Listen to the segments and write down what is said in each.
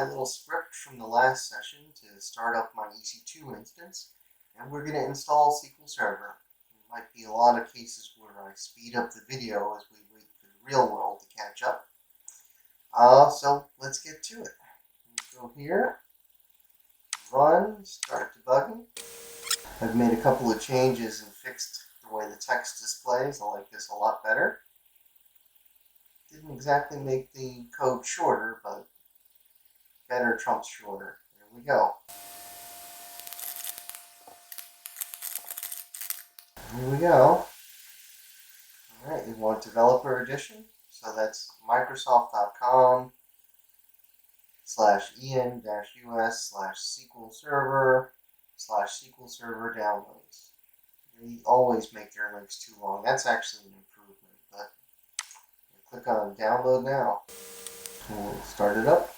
my little script from the last session to start up my EC2 instance, and we're going to install SQL Server. There might be a lot of cases where I speed up the video as we wait for the real world to catch up. So let's get to it. Go here, run, start debugging. I've made a couple of changes and fixed the way the text displays. I like this a lot better. Didn't exactly make the code shorter, but better trumps shorter. There we go. Here we go. Alright, we want developer edition. So that's microsoft.com/en-us/SQL Server/SQL Server downloads. They always make their links too long. That's actually an improvement, but click on download now. We'll start it up.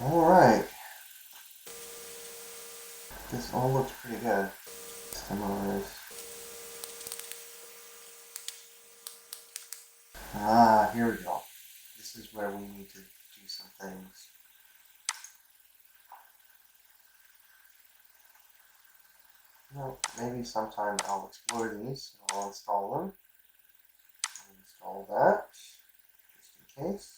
Alright. This all looks pretty good. Summarize. Here we go. This is where we need to do some things. Well, maybe sometime I'll explore these. I'll install them. Install that, just in case.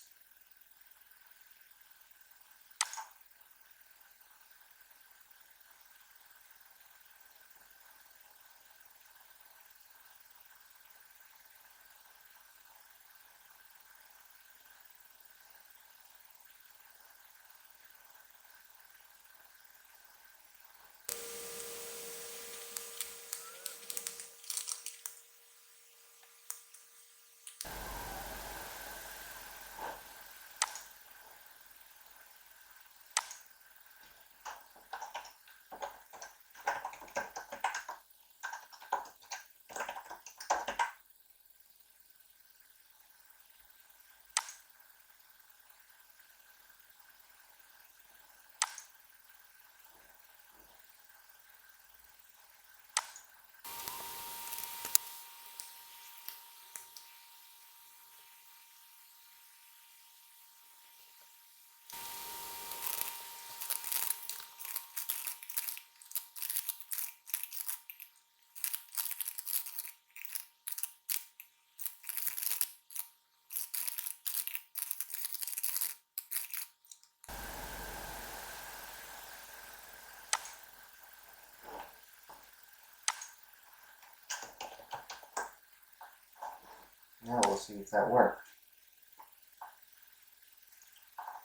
Now we'll see if that worked.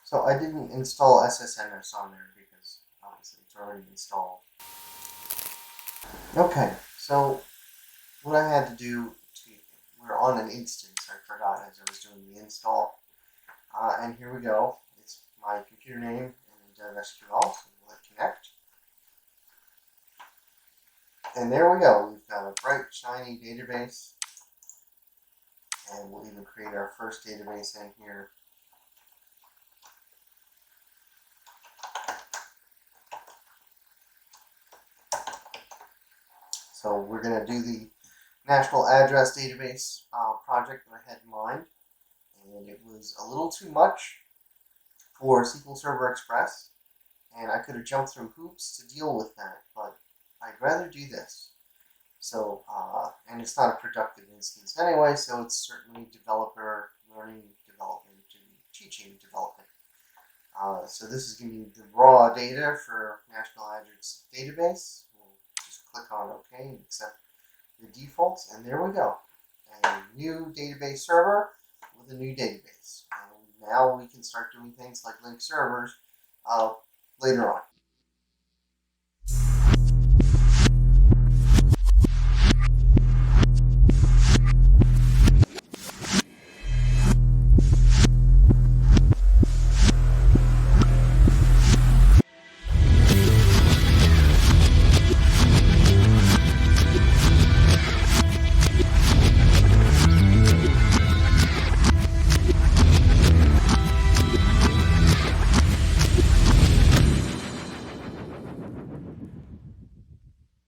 So I didn't install SSMS on there because obviously it's already installed. Okay, so what I had to do, we're on an instance, I forgot as I was doing the install. And here we go. It's my computer name and then dev SQL, so we'll hit connect. And there we go. We've got a bright, shiny database. And we'll even create our first database in here. So we're going to do the national address database project that I had in mind. And it was a little too much for SQL Server Express. And I could have jumped through hoops to deal with that. But I'd rather do this. So, and it's not a productive instance anyway, so it's certainly developer learning development and teaching development. So this is going to be the raw data for National Address Database. We'll just click on OK and accept the defaults, and there we go. A new database server with a new database. And now we can start doing things like link servers later on.